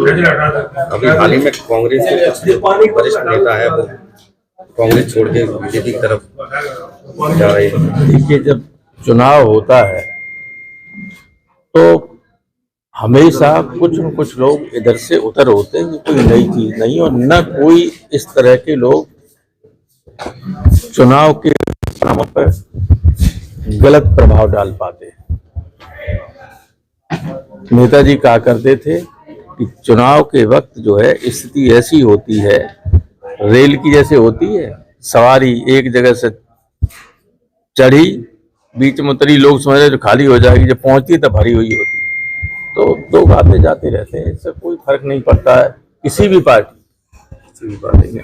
अभी हाल ही में कांग्रेस के कुछ वरिष्ठ नेता है वो कांग्रेस छोड़ के बीजेपी की तरफ जा रहे हैं। देखिए, जब चुनाव होता है तो हमेशा कुछ न कुछ लोग इधर से उधर होते हैं। कोई नई चीज नहीं, और न कोई इस तरह के लोग चुनाव के परिणामों पर गलत प्रभाव डाल पाते। नेताजी कहा करते थे कि चुनाव के वक्त जो है स्थिति ऐसी होती है, रेल की जैसे होती है, सवारी एक जगह से चढ़ी, बीच में उतरी, लोग समझ रहे जो खाली हो जाएगी, जब पहुंचती तब भरी हुई होती। तो लोग आते जाते रहते हैं, इससे कोई फर्क नहीं पड़ता है किसी भी पार्टी में।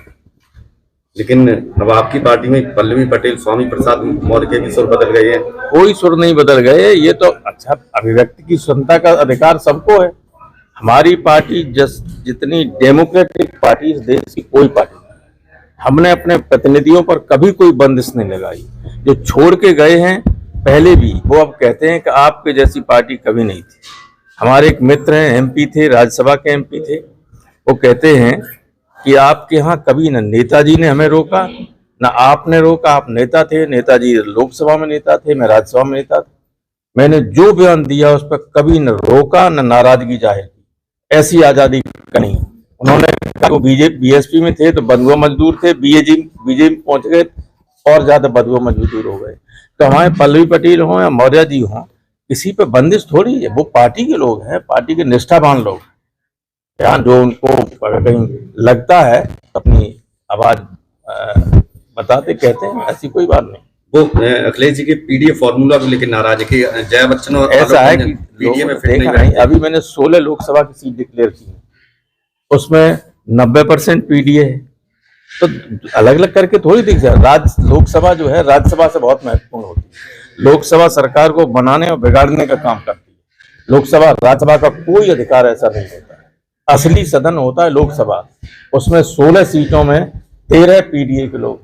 लेकिन अब आपकी पार्टी में पल्लवी पटेल, स्वामी प्रसाद मौर्य के भी सुर बदल गए हैं। कोई सुर नहीं बदल गए। ये तो अच्छा, अभिव्यक्ति की स्वतंत्रता का अधिकार सबको है। हमारी पार्टी जितनी डेमोक्रेटिक पार्टी इस देश की कोई पार्टी नहीं। हमने अपने प्रतिनिधियों पर कभी कोई बंदिश नहीं लगाई। जो छोड़ के गए हैं पहले भी, वो अब कहते हैं कि आपके जैसी पार्टी कभी नहीं थी। हमारे एक मित्र हैं, एमपी थे, राज्यसभा के एमपी थे, वो कहते हैं कि आपके यहाँ कभी न नेताजी ने हमें रोका, न आपने रोका। आप नेता थे, नेताजी लोकसभा में नेता थे, मैं राज्यसभा में नेता था। मैंने जो बयान दिया उस पर कभी न रोका न नाराजगी जाहिर की। ऐसी आजादी नहीं। उन्होंने कहा बीएसपी में थे तो बंधुआ मजदूर थे, बीजेपी पहुंच गए और ज्यादा बंधुआ मजदूर हो गए। तो हमारे पल्लवी पटेल हों या मौर्य जी हों, किसी पे बंदिश थोड़ी है। वो पार्टी के लोग हैं, पार्टी के निष्ठावान लोग। यहाँ जो उनको कहीं लगता है अपनी आवाज बताते कहते हैं, ऐसी कोई बात नहीं। वो अखिलेश जी के पीडीए फॉर्मूला को लेकर नाराज है कि जया बच्चन और ऐसा है कि पीडीए में फिट नहीं। अभी मैंने 16 लोकसभा की सीट डिक्लेयर की है, उसमें 90% पीडीए है। तो अलग अलग करके थोड़ी दिख जाए। लोकसभा जो है राज्यसभा से बहुत महत्वपूर्ण होती है। लोकसभा सरकार को बनाने और बिगाड़ने का काम करती है। लोकसभा राज्यसभा का कोई अधिकार ऐसा नहीं होता है। असली सदन होता है लोकसभा, उसमें 16 सीटों में 13 पीडीए के लोग,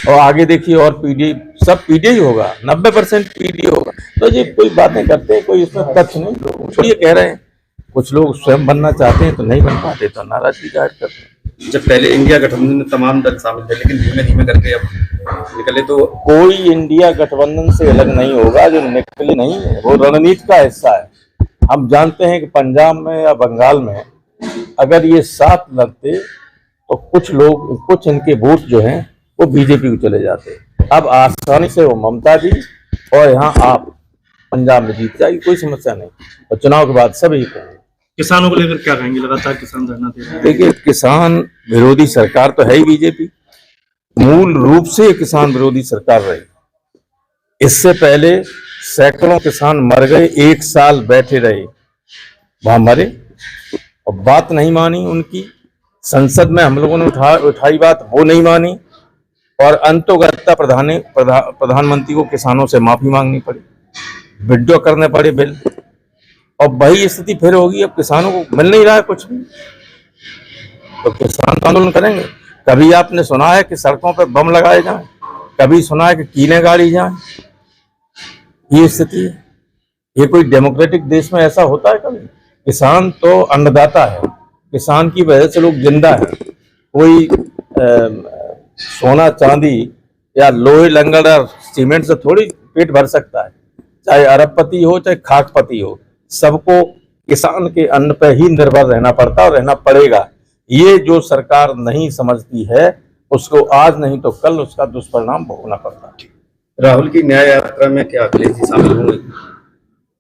और आगे देखिए और पीडीए, सब पीडीए ही होगा, 90% पीडीए होगा। तो ये कोई बातें करते हैं, कोई इसमें तथ्य नहीं। लोग ये कह रहे हैं, कुछ लोग स्वयं बनना चाहते हैं तो नहीं बन पाते, तो नाराजगी जाहिर करते हैं। जब पहले इंडिया गठबंधन में तमाम दल शामिल थे, लेकिन धीमे धीमे करके अब निकले, तो कोई इंडिया गठबंधन से अलग नहीं होगा। जो निकले नहीं है वो रणनीति का हिस्सा है। हम जानते हैं कि पंजाब में या बंगाल में अगर ये साथ लड़ते तो कुछ लोग, कुछ इनके वोट जो हैं वो बीजेपी को चले जाते। अब आसानी से वो ममता जी और यहाँ आप पंजाब में जीत जाएगी, कोई समस्या नहीं। और चुनाव के बाद सब ही कहेंगे। किसानों को लेकर क्या कहेंगे? लगातार किसान धरना दे रहे हैं। देखिए, किसान विरोधी सरकार तो है ही बीजेपी, मूल रूप से किसान विरोधी सरकार रही। इससे पहले सैकड़ों किसान मर गए, 1 साल बैठे रहे, वहां मरे और बात नहीं मानी उनकी। संसद में हम लोगों ने उठाई बात, वो नहीं मानी, और अंतोगत्ता प्रधानमंत्री को किसानों से माफी मांगनी पड़ी, विड्रॉ करने पड़े बिल। और वही स्थिति फिर होगी। अब किसानों को मिल नहीं रहा है कुछ भी, तो किसान आंदोलन करेंगे। कभी आपने सुना है कि सड़कों पर बम लगाए जाएं, कभी सुना है कि कीलें गाड़ी जाएं। ये स्थिति है। ये कोई डेमोक्रेटिक देश में ऐसा होता है कभी? किसान तो अन्नदाता है, किसान की वजह से लोग जिंदा है। कोई सोना चांदी या लोहे लंगड़ और सीमेंट से थोड़ी पेट भर सकता है। चाहे अरबपति हो चाहे खाकपति हो, सबको किसान के अन्न पर ही निर्भर रहना पड़ता और रहना पड़ेगा। ये जो सरकार नहीं समझती है, उसको आज नहीं तो कल उसका दुष्परिणाम भोगना पड़ता है। राहुल की न्याय यात्रा में क्या अखिलेश जी शामिल होंगे?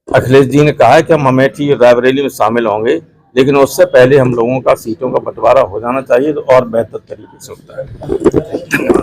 अखिलेश जी ने कहा है कि हम अमेठी रायबरेली में शामिल होंगे, लेकिन उससे पहले हम लोगों का सीटों का बंटवारा हो जाना चाहिए, तो और बेहतर तरीके से होता है।